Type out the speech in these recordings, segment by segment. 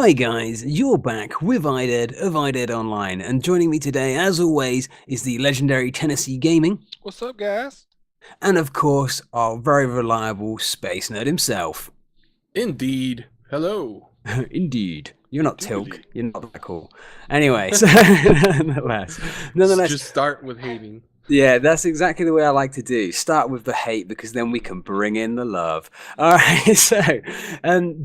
Hi guys, you're back with IDED of IDED Online, and joining me today, as always, is the legendary Tennessee Gaming, What's up, guys? and of course, our very reliable space nerd himself. Indeed. Hello. Indeed. You're not Tilk, Indubitably. you're not that cool. Anyway, so nonetheless, Just start with hating. yeah, that's exactly the way I like to do. Start with the hate because then we can bring in the love. All right, so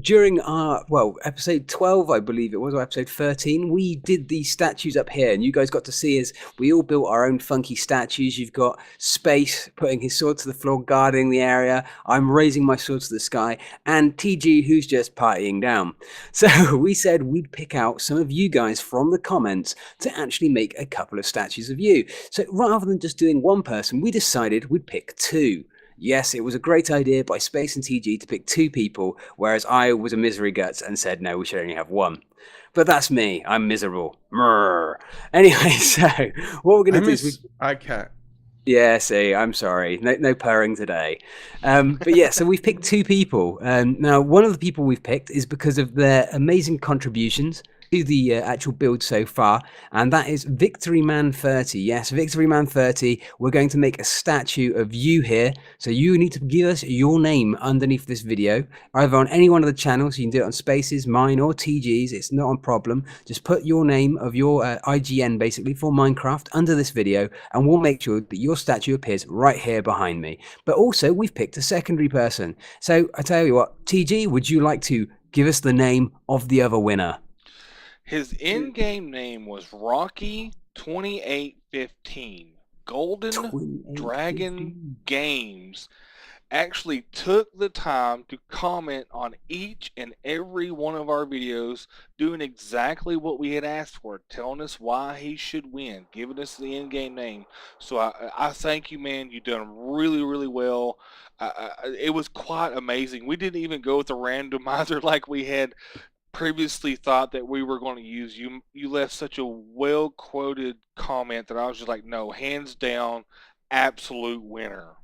during our, episode 12, I believe it was, or episode 13, we did the statues up here, and you guys got to see us. We all built our own funky statues. You've got Space putting his sword to the floor, guarding the area. I'm raising my sword to the sky, and TG, who's just partying down. So we said we'd pick out some of you guys from the comments to actually make a couple of statues of you. So rather than just doing one person, we decided we'd pick two. Yes, it was a great idea by Space and TG to pick two people, whereas I was a misery guts and said no, we should only have one. But that's me. I'm miserable. Mrr. Anyway, so what we're going to do is I can't. yeah, see, I'm sorry. No purring today. But yeah, so we've picked two people. Now, one of the people we've picked is because of their amazing contributions to the actual build so far, and that is Victoryman30. Yes, Victoryman30. We're going to make a statue of you here. So you need to give us your name underneath this video, either on any one of the channels. You can do it on Spaces, mine, or TG's. It's not a problem. Just put your name of your IGN, basically, for Minecraft under this video, and we'll make sure that your statue appears right here behind me. But also, we've picked a secondary person. So I tell you what, TG, would you like to give us the name of the other winner? His in-game name was Rocky2815. Golden Dragon Games actually took the time to comment on each and every one of our videos, doing exactly what we had asked for, telling us why he should win, giving us the in-game name. So I thank you, man. You done really, really well. It was quite amazing. We didn't even go with the randomizer like we had previously thought that we were going to use. You left such a well quoted comment that I was just like, no, hands down, absolute winner.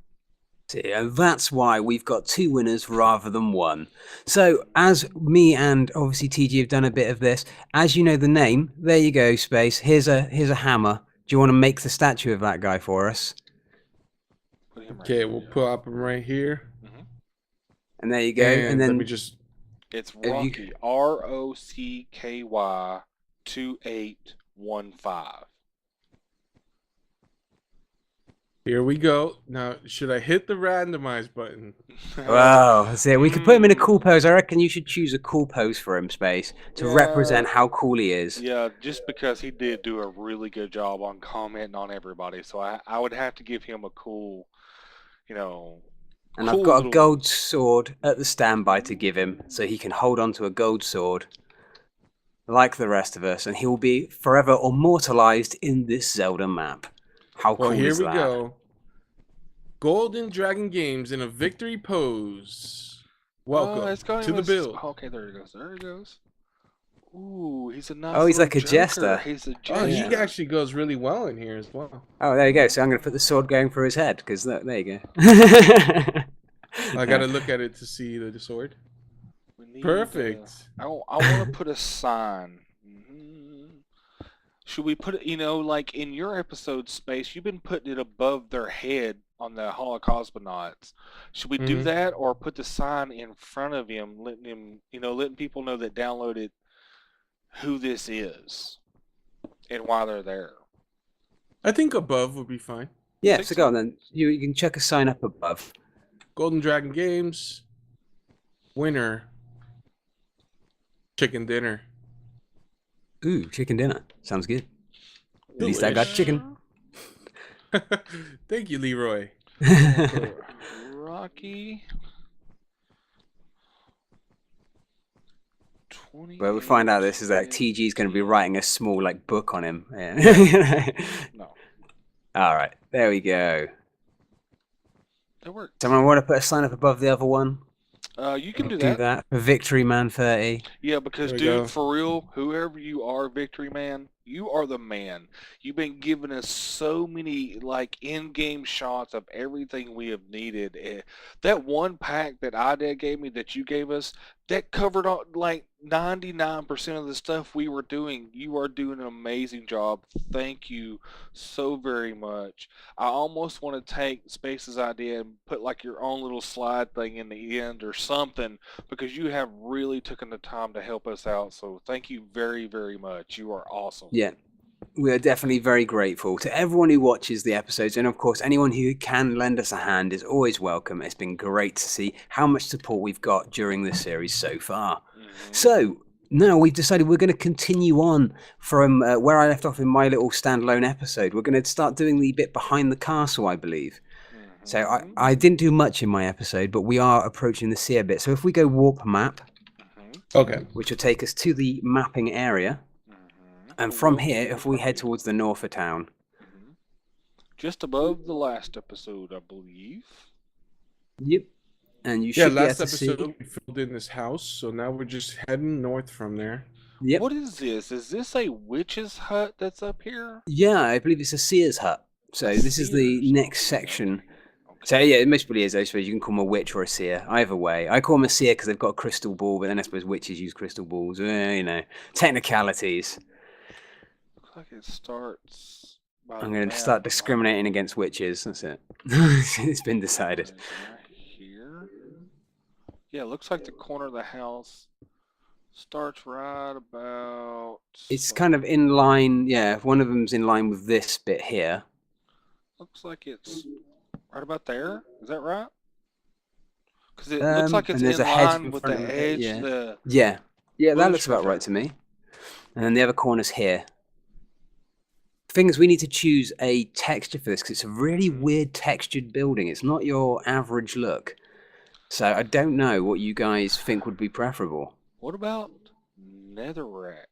And that's why we've got two winners rather than one. So as me and obviously TG have done a bit of this, as you know the name, there you go, Space. Here's a hammer. Do you want to make the statue of that guy for us? Okay, we'll put up him right here. And there you go. And then let me just. It's Rocky, ROCKY 2815. Here we go. Now, should I hit the randomize button? Wow, that's it. We could put him in a cool pose. I reckon you should choose a cool pose for him, Space, to represent how cool he is. Yeah, just because he did do a really good job on commenting on everybody, so I would have to give him a cool, And I've got a gold sword at the standby to give him, so he can hold on to a gold sword, like the rest of us, and he will be forever immortalized in this Zelda map. How cool is that? Well, here we go. Golden Dragon Games in a victory pose. Welcome to the build. Okay, there he goes. There he goes. Ooh, he's a nice. Oh, he's like a joker. jester. He's a jester. Oh, he actually goes really well in here as well. Oh, there you go. So I'm going to put the sword going for his head, because there you go. I got to look at it to see the sword. Perfect. I want to put a sign. Should we put it, like in your episode, Space, you've been putting it above their head on the Holocosmonauts. Should we do that, or put the sign in front of him, letting people know that downloaded who this is and why they're there? I think above would be fine. Yeah, so go on then. You can check a sign up above. Golden Dragon Games. Winner. Chicken dinner. Ooh, chicken dinner. Sounds good. At Delish. least I got chicken. Thank you, Leroy. Rocky. Well, we find out this is like TG's going to be writing a small book on him. Yeah. No. All right, there we go. That worked. Someone want to put a sign up above the other one? You can do that for Victoryman30. Yeah, because dude, for real, whoever you are, Victory Man, You are the man. You've been giving us so many like in-game shots of everything we have needed. That one pack that IDED gave me that you gave us, that covered all, like 99% of the stuff we were doing. You are doing an amazing job. Thank you so very much. I almost want to take Space's idea and put like your own little slide thing in the end or something, because you have really taken the time to help us out. So thank you very, very much. You are awesome. Yeah, we are definitely very grateful to everyone who watches the episodes, and of course anyone who can lend us a hand is always welcome. It's been great to see how much support we've got during this series so far. So now we've decided we're going to continue on from where I left off in my little standalone episode. We're going to start doing the bit behind the castle, I believe. So I didn't do much in my episode, but we are approaching the seer bit. So if we go warp map, okay, which will take us to the mapping area. And from here, if we head towards the north of town. Just above the last episode, I believe. Yep. And you should last be able to see. episode we filled in this house, so now we're just heading north from there. Yep. What is this? Is this a witch's hut that's up here? Yeah, I believe it's a seer's hut. So this is the next section. So yeah, it most probably is. I suppose you can call them a witch or a seer. Either way, I call them a seer because they've got a crystal ball, but then I suppose witches use crystal balls. Technicalities. Looks like it starts. I'm going to start discriminating against witches. That's it. It's been decided. Right here. Yeah, it looks like the corner of the house starts right about. It's kind of in line. Yeah, one of them's in line with this bit here. Looks like it's right about there. Is that right? Because it looks like it's in line with the edge. Yeah, that looks about right to me. And then the other corner's here. The thing is, we need to choose a texture for this because it's a really weird textured building. It's not your average look. So I don't know what you guys think would be preferable. What about netherrack?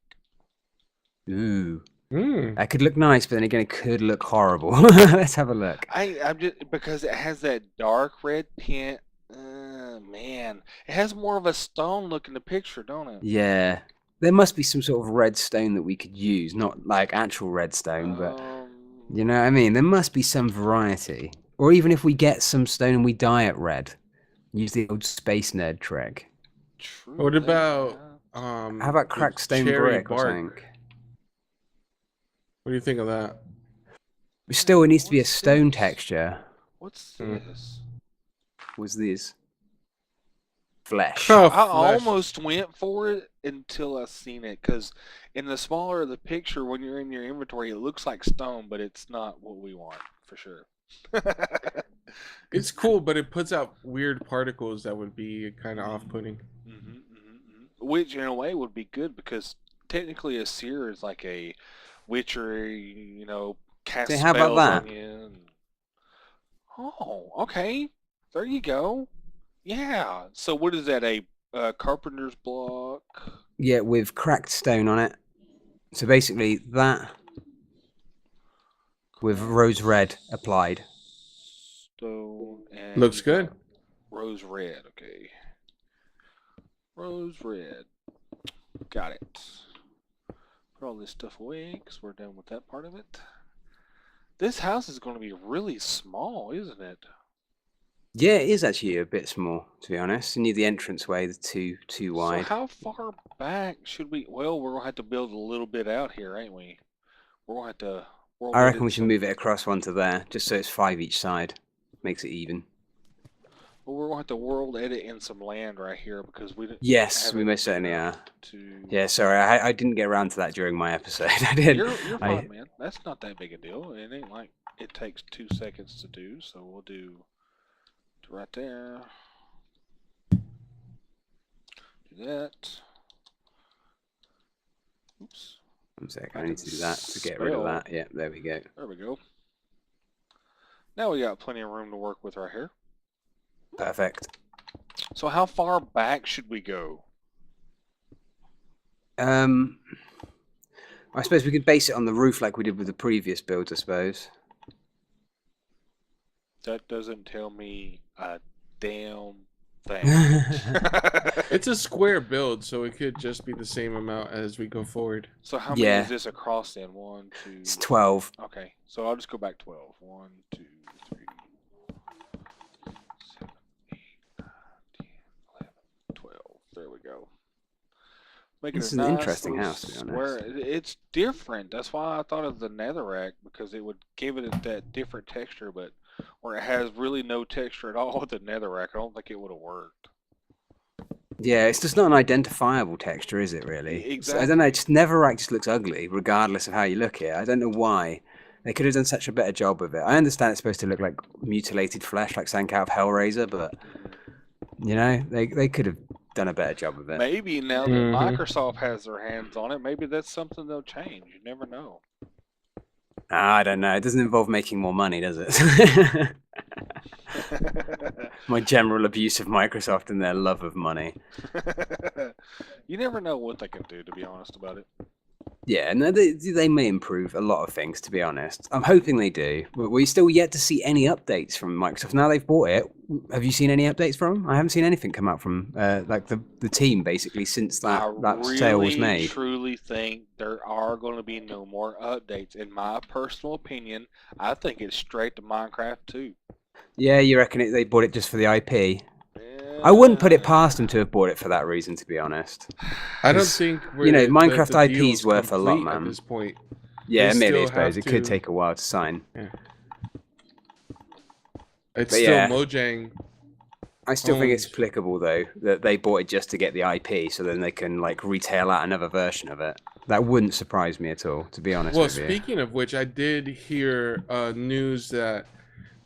Ooh. That could look nice, but then again, it could look horrible. Let's have a look. I'm just because it has that dark red tint. Man, it has more of a stone look in the picture, don't it? Yeah, there must be some sort of red stone that we could use, not like actual red stone, but you know what I mean. There must be some variety, or even if we get some stone and we dye it red, use the old SpaceNerd trick. True. What about how about cracked stone brick or something? What do you think of that? Still, it needs to be a stone texture. What's this? What's this? Flesh. Oh, I almost went for it until I seen it, because in the smaller of the picture, when you're in your inventory, it looks like stone, but it's not what we want, for sure. It's cool, but it puts out weird particles that would be kind of off-putting. Which, in a way, would be good, because technically a seer is like a witchery, cast spells how about that? on you. Oh, okay. There you go. Yeah. So what is that, a Carpenter's block? Yeah, with cracked stone on it. So basically that with rose red applied. Stone and Looks good. Rose red, okay. Rose red. Got it. Put all this stuff away because we're done with that part of it. This house is going to be really small, isn't it? Yeah, it is actually a bit small, to be honest. You need the entranceway, the too wide. So how far back should we? Well, we're gonna have to build a little bit out here, ain't we? We're gonna have to. I reckon we should move it across one to there, just so it's 5 each side. Makes it even. Well, we're gonna have to world edit in some land right here because we didn't. Yes, we most certainly are. Yeah, sorry, I didn't get around to that during my episode. I did. You're fine, man. That's not that big a deal. It ain't like it takes 2 seconds to do. So we'll do right there. Do that. Oops. One sec, I need to do that to get rid of that. Yeah, there we go. There we go. Now we got plenty of room to work with right here. Perfect. So how far back should we go? I suppose we could base it on the roof like we did with the previous builds, I suppose. That doesn't tell me a damn thing. It's a square build, so it could just be the same amount as we go forward. So how many is this across then? 1, 2... It's 12. Okay, so I'll just go back 12. 1, 2, 3, 7, 8, 9, 10, 11, 12. There we go. This is an interesting house, to be honest. It's different. That's why I thought of the netherrack, because it would give it that different texture, but where it has really no texture at all with the netherrack, I don't think it would have worked. Yeah, it's just not an identifiable texture, is it, really? Exactly. I don't know, just netherrack just looks ugly, regardless of how you look at it. I don't know why. They could have done such a better job with it. I understand it's supposed to look like mutilated flesh, like something out of Hellraiser, but, you know, they could have done a better job of it. Maybe now that Microsoft has their hands on it, maybe that's something they'll change. You never know. I don't know. It doesn't involve making more money, does it? My general abuse of Microsoft and their love of money. You never know what they can do, to be honest about it. Yeah, no, they may improve a lot of things, to be honest. I'm hoping they do. But we're still yet to see any updates from Microsoft. Now they've bought it, have you seen any updates from them? I haven't seen anything come out from like the team, basically, since that sale was made. I really, truly think there are going to be no more updates. In my personal opinion, I think it's straight to Minecraft 2. Yeah, you reckon they bought it just for the IP? I wouldn't put it past them to have bought it for that reason, to be honest. I don't think Minecraft IP is worth a lot, man. At this point. Yeah, maybe I suppose it could take a while to sign. Yeah. It's still Mojang. I still think it's applicable though that they bought it just to get the IP, so then they can like retail out another version of it. That wouldn't surprise me at all, to be honest. Well, speaking of which, I did hear news that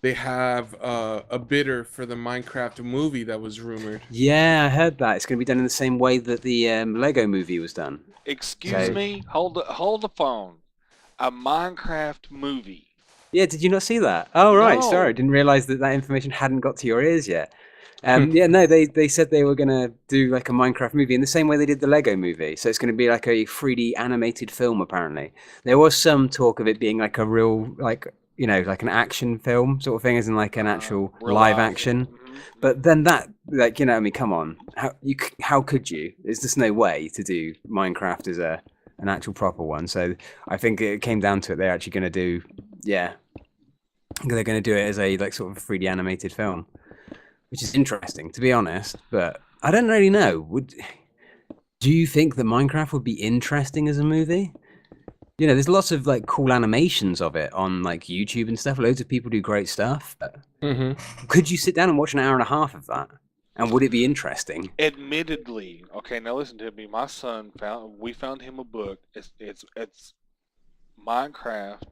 they have a bidder for the Minecraft movie that was rumored. Yeah, I heard that. It's going to be done in the same way that the Lego movie was done. Excuse me? Hold the phone. A Minecraft movie. Yeah, did you not see that? Oh, right. No. Sorry, I didn't realize that information hadn't got to your ears yet. Yeah, no, they said they were going to do like a Minecraft movie in the same way they did the Lego movie. So it's going to be like a 3D animated film, apparently. There was some talk of it being like a real, like, you know, like an action film sort of thing, as in like an actual live action. But then that, like, you know, I mean, come on. How could you? There's just no way to do Minecraft as an actual proper one. So I think it came down to it. They're actually going to do, they're going to do it as a like sort of 3D animated film, which is interesting, to be honest. But I don't really know. Do you think that Minecraft would be interesting as a movie? You know, there's lots of like cool animations of it on like YouTube and stuff. Loads of people do great stuff. But could you sit down and watch an hour and a half of that? And would it be interesting? Admittedly, okay, now listen to me. My son we found him a book. It's Minecraft,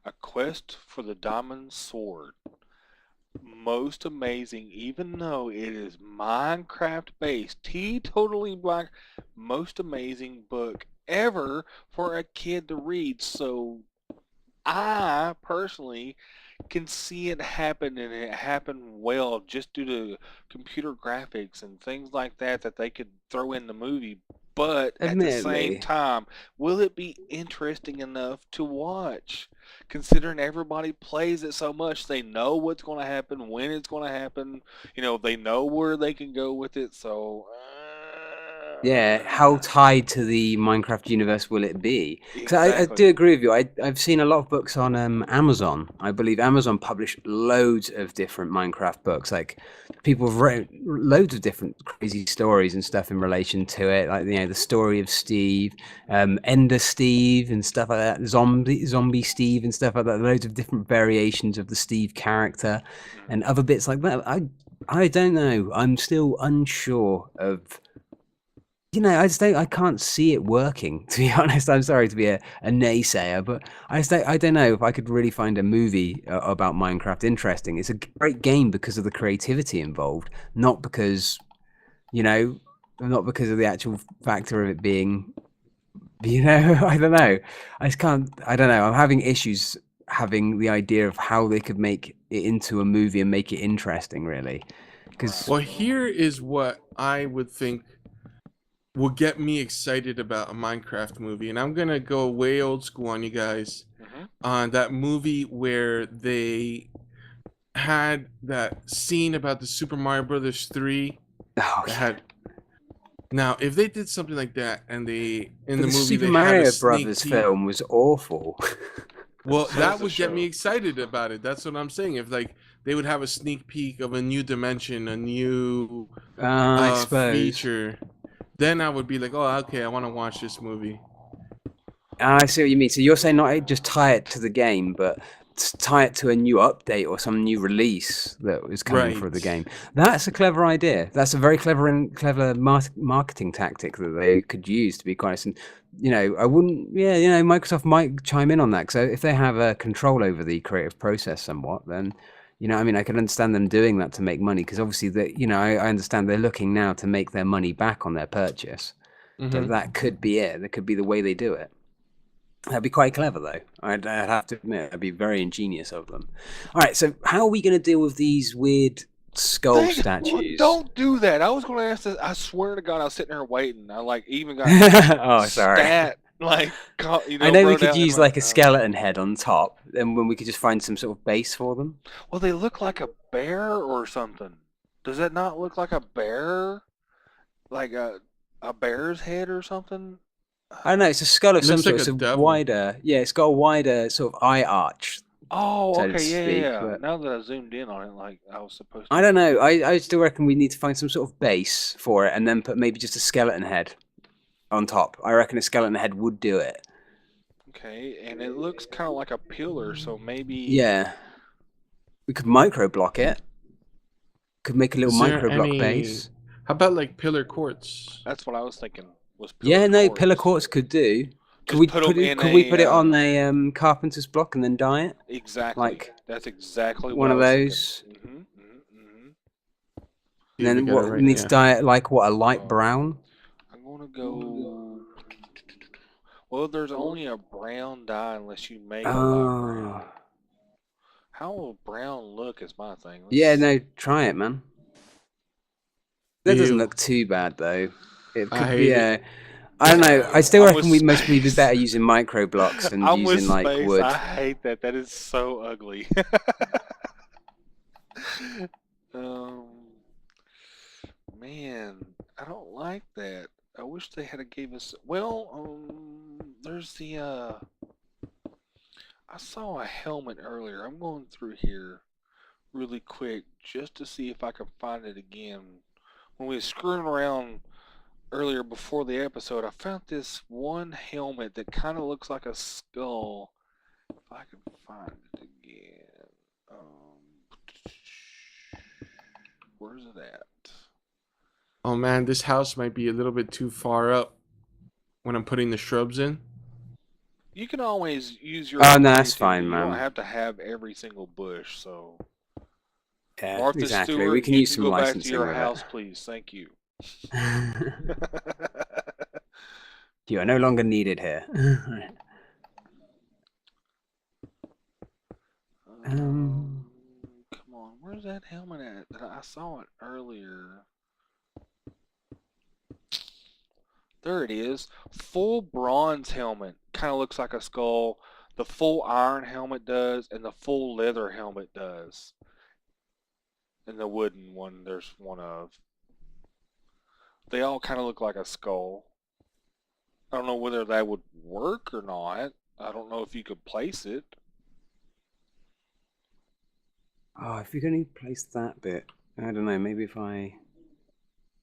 A Quest for the Diamond Sword. Most amazing, even though it is Minecraft based, totally black, most amazing book ever for a kid to read. So I personally can see it happen, and it happened well just due to computer graphics and things like that they could throw in the movie. But at the same time, will it be interesting enough to watch? Considering everybody plays it so much, they know what's going to happen, when it's going to happen. You know, they know where they can go with it. So, yeah, how tied to the Minecraft universe will it be? Because exactly. I do agree with you. I've seen a lot of books on Amazon. I believe Amazon published loads of different Minecraft books. Like, people have written loads of different crazy stories and stuff in relation to it. Like, you know, the story of Steve, Ender Steve and stuff like that, Zombie Steve and stuff like that. Loads of different variations of the Steve character and other bits like that. I don't know. I'm still unsure of... You know, I can't see it working, to be honest. I'm sorry to be a naysayer, but I don't know if I could really find a movie about Minecraft interesting. It's a great game because of the creativity involved, not because, you know, not because of the actual factor of it being, you know, I don't know. I don't know. I'm having issues having the idea of how they could make it into a movie and make it interesting, really. Well, here is what I would think will get me excited about a Minecraft movie, and I'm gonna go way old school on you guys. On that movie where they had that scene about the Super Mario Brothers 3 Oh, That yeah. had. Now, if they did something like that, and they in But the the movie Super they had a Mario sneak Brothers peek, film was awful. well, So that was the would get me show. excited about it. That's what I'm saying. If like they would have a sneak peek of a new dimension, a new I suppose. feature, then I would be like, oh, okay, I want to watch this movie. I see what you mean. So you're saying not just tie it to the game, but tie it to a new update or some new release that was coming for the Right. game. That's a clever idea. That's a very clever marketing tactic that they could use, to be quite honest. And I wouldn't. Yeah, Microsoft might chime in on that, because if they have control over the creative process somewhat, then. I mean, I can understand them doing that to make money, because obviously, I understand they're looking now to make their money back on their purchase. So Mm-hmm. that could be it. That could be the way they do it. That'd be quite clever, though. I'd have to admit, it'd be very ingenious of them. All right, so how are we going to deal with these weird skull statues? Don't do that. I was going to ask this. I swear to God, I was sitting there waiting. I like even got Oh, sorry. stat like I know we wrote could out. use like a skeleton head on top, and when we could just find some sort of base for them. Well, they look like a bear or something. Does that not look like a bear? Like a bear's head or something? I don't know. It's a skull of It some looks like sort. a It's a devil. wider. Yeah, it's got a wider sort of eye arch, Oh, so to okay, speak. yeah. But Now that I zoomed in on it, like I was supposed I to. don't know. I still reckon we need to find some sort of base for it, and then put maybe just a skeleton head on top. I reckon a skeleton head would do it. Okay, and it looks kind of like a pillar, so maybe. Yeah. We could micro-block it. Could make a little Is there micro-block any? base. How about like pillar quartz? That's what I was thinking. Was Yeah, pillar no, pillar quartz. quartz could do. Could Just we put put them it? in Could we put it on a. a carpenter's block and then dye it? Exactly. Like That's exactly what one I of was thinking. those. Mm-hmm. See And if we then got it what? We right need to here. dye it like what? A light brown? I'm gonna go. Well, there's only a brown dye unless you make a light brown. Oh. How will brown look is my thing. Yeah, no, try it, man. That doesn't Ew. look too bad though. It I could be hate it. a. I don't know. I still I'm with reckon we'd most probably be space. better using micro blocks than I'm with using like space. I wood. hate that. That is so ugly. um, man, I don't like that. I wish they had gave us. Well, there's the. I saw a helmet earlier. I'm going through here really quick just to see if I can find it again. When we were screwing around earlier before the episode, I found this one helmet that kind of looks like a skull. If I can find it again. Where's it at? Oh man, this house might be a little bit too far up when I'm putting the shrubs in. You can always use your Oh own no, that's creativity. fine, You don't man. have to have every single bush. So, Yeah, Martha exactly. We Stewart, can you use can some go back to licensing your with house, please. Thank you. it. You are no longer needed here. Come on, where's that helmet at? I saw it earlier. There it is. Full bronze helmet. Kind of looks like a skull. The full iron helmet does, and the full leather helmet does. And the wooden one, there's one of. They all kind of look like a skull. I don't know whether that would work or not. I don't know if you could place it. Oh, if you're going to place that bit, I don't know. Maybe if I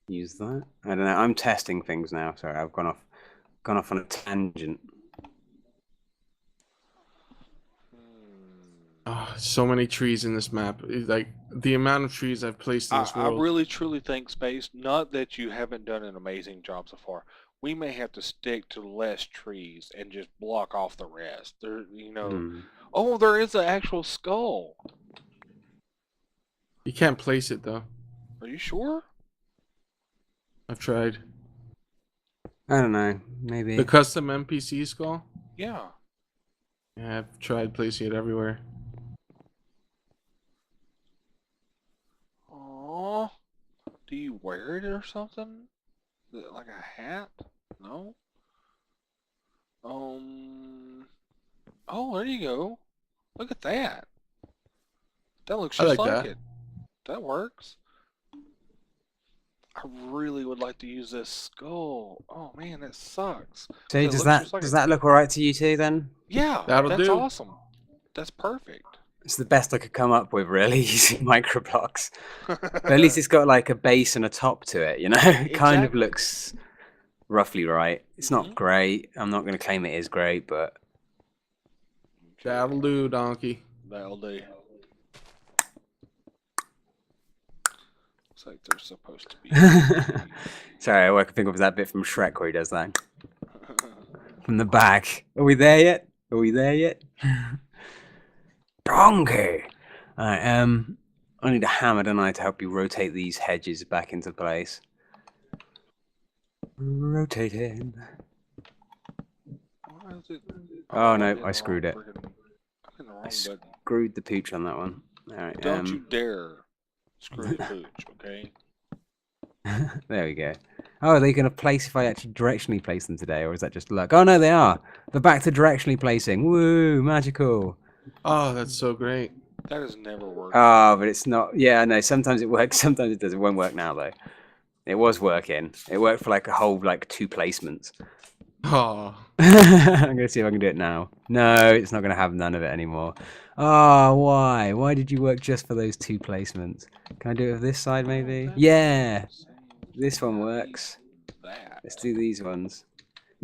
use that, I don't know. I'm testing things now. Sorry, I've gone off on a tangent. Oh, so many trees in this map. It's like the amount of trees I've placed in this I world. really truly think, Space, not that you haven't done an amazing job so far. We may have to stick to less trees and just block off the rest. There, Oh, there is an actual skull. You can't place it though. Are you sure? I've tried. I don't know. Maybe. The custom NPC skull? Yeah. Yeah, I've tried placing it everywhere. Oh, do you wear it or something? Is it like a hat? No. Oh, there you go. Look at that. That looks I just like like that. it. That works. I really would like to use this skull. Oh man, that sucks. So It does looks just like that look alright to you too then? Yeah, That'll that's do. awesome. That's perfect. It's the best I could come up with, really, using MicroBlocks. But at least it's got like a base and a top to it, you know? It kind of Exactly. looks roughly right. It's not great. I'm not going to claim it is great, but... That'll do, donkey. That'll do. Looks like they're supposed to be. Sorry, I can think of that bit from Shrek where he does that. From the back. Are we there yet? Are we there yet? Donkey! Alright, I need a hammer, don't I, to help you rotate these hedges back into place. Rotating. Why is it... Oh no, I'm in I screwed it. I'm in the wrong I button. screwed the pooch on that one. Alright, Don't you dare screw the pooch, okay? there we go. Oh, are they going to place if I actually directionally place them today, or is that just luck? Oh no, they are. They're back to directionally placing. Woo, magical. Oh, that's so great. That has never worked. Oh, but it's not. Yeah, no. Sometimes it works. Sometimes it doesn't. It won't work now though. It was working. It worked for like a whole 2 placements. Oh. I'm gonna see if I can do it now. No, it's not gonna have none of it anymore. Oh, why? Why did you work just for those 2 placements? Can I do it with this side maybe? Yeah, this one works. Let's do these ones.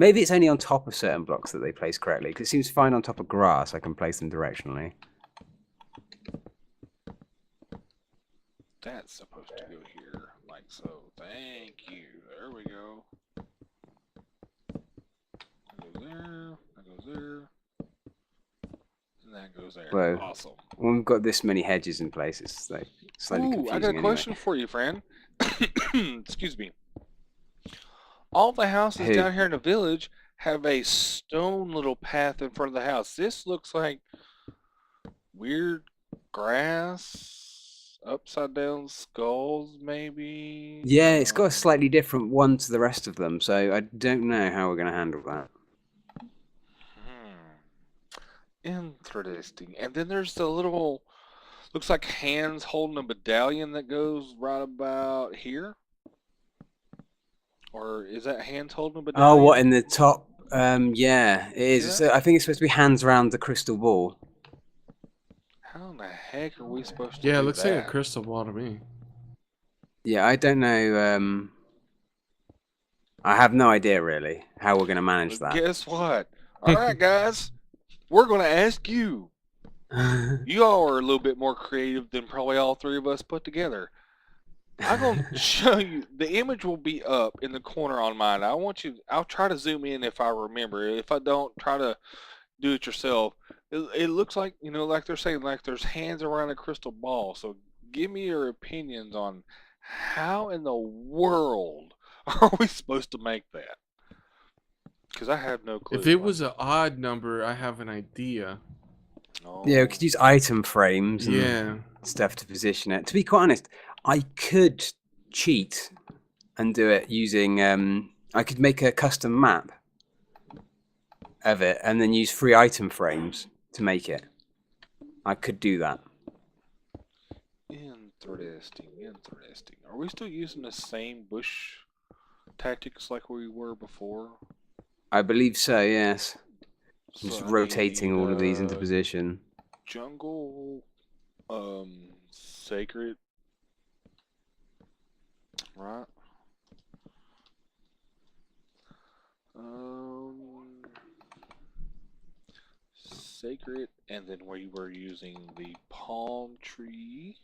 Maybe it's only on top of certain blocks that they place correctly, because it seems fine on top of grass. I can place them directionally. That's supposed to go here, like so. Thank you. There we go. That goes there. That goes there. And that goes there. Whoa. Awesome. When we've got this many hedges in place, it's like slightly confusing. I got a question for you, friend. Excuse me. All the houses down here in the village have a stone little path in front of the house. This looks like weird grass, upside down skulls, maybe. Yeah, it's got a slightly different one to the rest of them, so I don't know how we're going to handle that. Interesting. And then there's the little, looks like hands holding a medallion that goes right about here. Or is that hands holding a medallion? Oh, what, in the top? Yeah, it is. I think it's supposed to be hands around the crystal ball. How in the heck are we supposed to do Yeah, it looks that? like a crystal ball to me. Yeah, I don't know. I have no idea, really, how we're going to manage that. Guess what? All right, guys. We're going to ask you. You all are a little bit more creative than probably all 3 of us put together. I'm going to show you. The image will be up in the corner on mine. I'll try to zoom in if I remember. If I don't, try to do it yourself. It looks like, like they're saying, like there's hands around a crystal ball. So give me your opinions on how in the world are we supposed to make that? Because I have no clue. If it was an odd number, I have an idea. Oh. Yeah, we could use item frames and stuff to position it. To be quite honest, I could cheat and do it using, I could make a custom map of it and then use free item frames to make it. I could do that. Interesting. Are we still using the same bush tactics like we were before? I believe so, yes. So just rotating all of these into position. Jungle, sacred, right? Sacred, and then we were using the palm tree.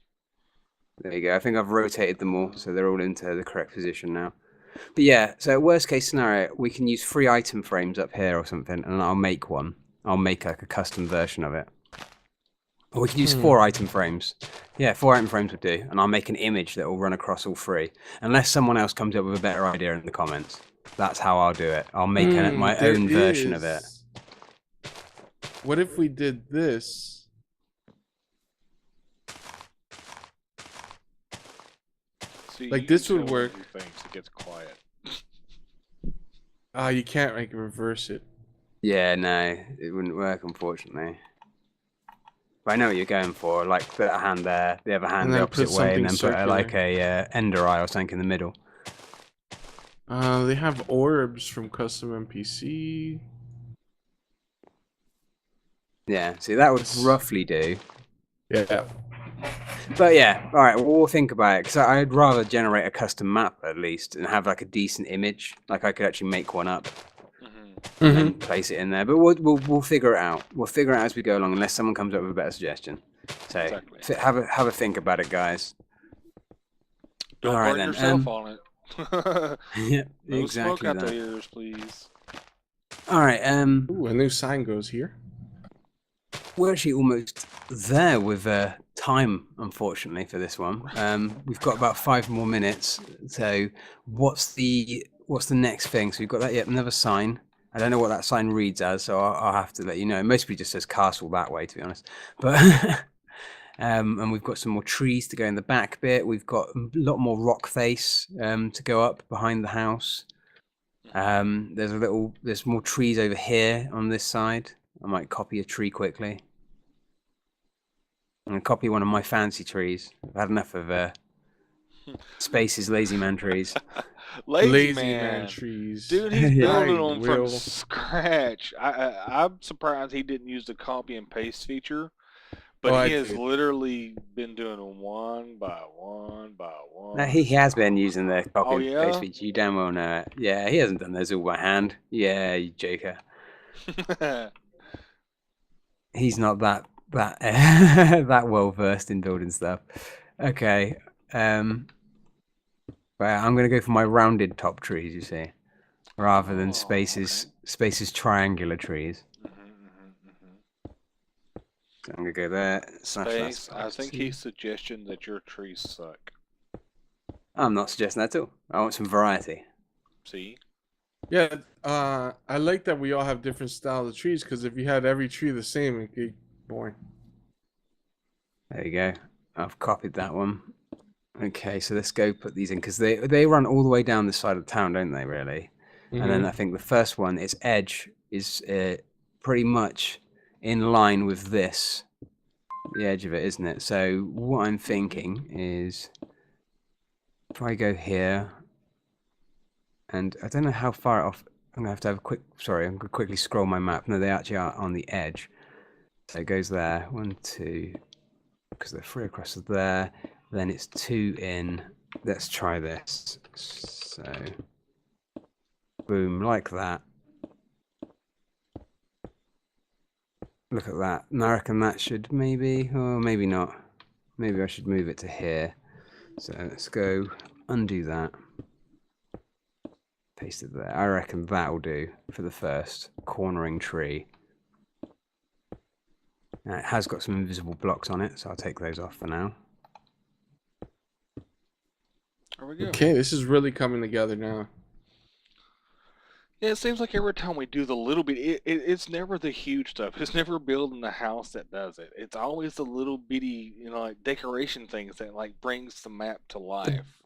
There you go. I think I've rotated them all, so they're all into the correct position now. But yeah, so worst case scenario, we can use free item frames up here or something, and I'll make one. I'll make like a custom version of it. Or we can use 4 item frames. Yeah, 4 item frames would do, and I'll make an image that will run across all 3. Unless someone else comes up with a better idea in the comments. That's how I'll do it. I'll make my own version of it. What if we did this? See, like this would work. Things, it gets quiet. You can't like reverse it. Yeah, no, it wouldn't work, unfortunately. But I know what you're going for. Like, put a hand there, the other hand the opposite way, and then put like a ender eye or something in the middle. They have orbs from custom NPC. Yeah, see, that would roughly do. Yeah. But yeah, all right, we'll think about it, because I'd rather generate a custom map at least and have like a decent image. Like I could actually make one up and then place it in there. But we'll figure it out. We'll figure it out as we go along, unless someone comes up with a better suggestion. So Exactly. have a think about it, guys. Don't All right, burn then. yourself on it. Yeah, No exactly smoke out that. the ears, please. All right, Ooh, a new sign goes here. we're actually almost there with time, unfortunately, for this one. We've got about 5 more minutes. So what's the next thing? So we've got that. Yep, another sign. I don't know what that sign reads as, so I'll have to let you know. Mostly just says castle that way, to be honest. But and we've got some more trees to go in the back bit. We've got a lot more rock face to go up behind the house. There's more trees over here on this side. I might copy a tree quickly. I'm gonna copy one of my fancy trees. I've had enough of Space's lazy man trees. Lazy man trees. Dude, he's Yeah. building them from Will. scratch. I'm surprised he didn't use the copy and paste feature, but Oh, I he has did. literally been doing them one by one by one. No, he has been using the copy Oh, and yeah? paste feature. You damn well know it. Yeah, he hasn't done those all by hand. Yeah, you joker. He's not that that well versed in building stuff. Okay. Well, I'm gonna go for my rounded top trees, you see, rather than Space's triangular trees. So I'm gonna go there. Space, I think he's suggesting that your trees suck. I'm not suggesting that at all. I want some variety. See? Yeah, I like that we all have different styles of trees, because if you had every tree the same, it'd get boring. There you go. I've copied that one. Okay, so let's go put these in, because they run all the way down this side of town, don't they, really? And then I think the first one, its edge is pretty much in line with this, the edge of it, isn't it? So what I'm thinking is, if I go here, and I don't know how far off, I'm gonna have to have a quick, sorry, I'm gonna quickly scroll my map. No, they actually are on the edge. So it goes there, 1, 2, because they're 3 across there, then it's 2 in. Let's try this. So boom, like that. Look at that. And I reckon that should maybe, or maybe not. Maybe I should move it to here. So let's go undo that. Paste it there. I reckon that'll do for the first cornering tree. Now it has got some invisible blocks on it, so I'll take those off for now. There we go. Okay, this is really coming together now. Yeah, it seems like every time we do the little bit, it's never the huge stuff. It's never building the house that does it. It's always the little bitty, like decoration things that like brings the map to life.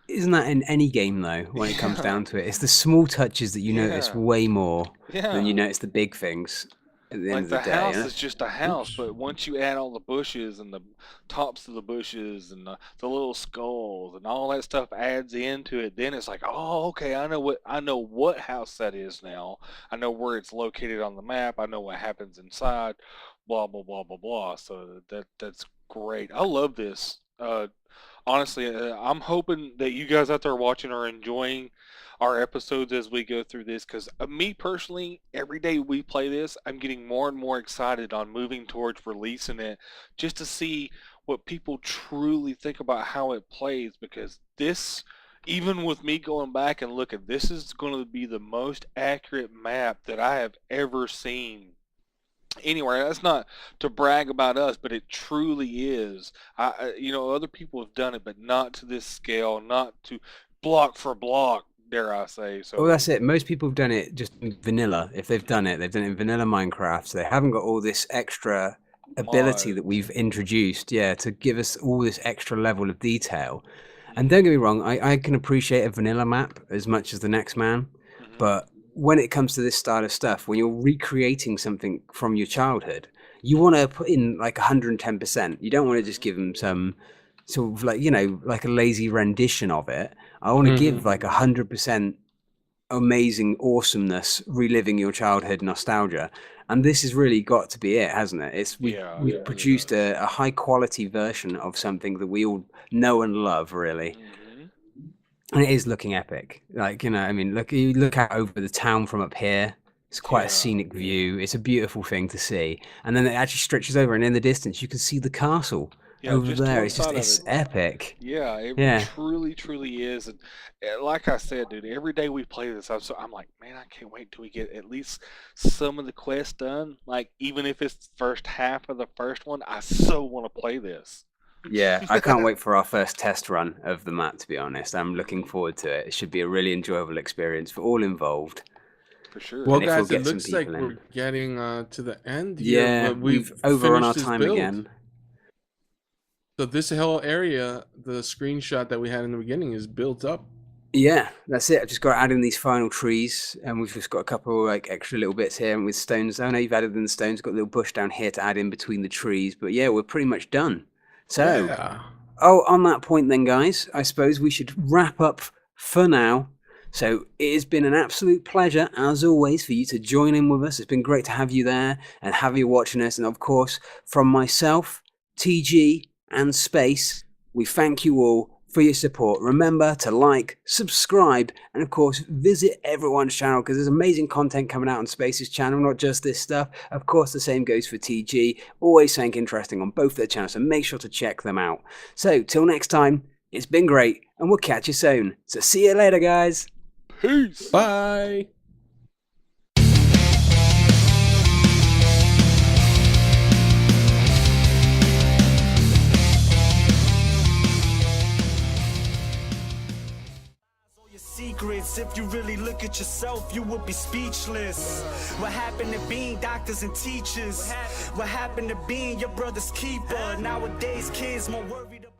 Isn't that in any game though, when it comes down to it? It's the small touches that you notice way more than you notice the big things at the end of the day. The house is just a house, but once you add all the bushes and the tops of the bushes and the little skulls and all that stuff adds into it, then it's like, oh, okay, I know what house that is now. I know where it's located on the map. I know what happens inside. Blah blah blah blah blah. So that's great. I love this. Honestly, I'm hoping that you guys out there watching are enjoying our episodes as we go through this, because me personally, every day we play this, I'm getting more and more excited on moving towards releasing it, just to see what people truly think about how it plays, because this, even with me going back and looking, this is going to be the most accurate map that I have ever seen anywhere. That's not to brag about us, but it truly is. Other people have done it, but not to this scale, not to block for block, dare I say. So well, that's it. Most people have done it just in vanilla. If they've done it in vanilla Minecraft, so they haven't got all this extra ability that we've introduced, to give us all this extra level of detail. And don't get me wrong, I can appreciate a vanilla map as much as the next man, but when it comes to this style of stuff, when you're recreating something from your childhood, you want to put in like 110%. You don't want to just give them some sort of like, like a lazy rendition of it. I want to give like 100% amazing awesomeness, reliving your childhood nostalgia. And this has really got to be it, hasn't it? We've produced a high quality version of something that we all know and love, really. And it is looking epic. Like, you know, I mean, you look out over the town from up here. It's quite a scenic view. It's a beautiful thing to see. And then it actually stretches over, and in the distance, you can see the castle over there. It's epic. Yeah, it truly, truly is. And like I said, dude, every day we play this, I'm like, man, I can't wait till we get at least some of the quests done. Like, even if it's the first half of the first one, I so want to play this. Yeah, I can't wait for our first test run of the map, to be honest. I'm looking forward to it. It should be a really enjoyable experience for all involved. For sure. Well, guys, it looks like we're getting to the end here. Yeah, we've overrun our time again. So this whole area, the screenshot that we had in the beginning, is built up. Yeah, that's it. I've just got to add in these final trees, and we've just got a couple like extra little bits here with stones. I know you've added in the stones, got a little bush down here to add in between the trees, but yeah, we're pretty much done. So, on that point then, guys, I suppose we should wrap up for now. So it has been an absolute pleasure, as always, for you to join in with us. It's been great to have you there and have you watching us. And of course, from myself, TG, and Space, we thank you all for your support. Remember to like, subscribe, and of course, visit everyone's channel, because there's amazing content coming out on Space's channel, not just this stuff. Of course, the same goes for TG. Always something interesting on both their channels, so make sure to check them out. So, till next time, it's been great, and we'll catch you soon. So see you later, guys. Peace. Bye. Secrets, if you really look at yourself, you would be speechless. What happened to being doctors and teachers? What happened to being your brother's keeper? Nowadays kids more worried about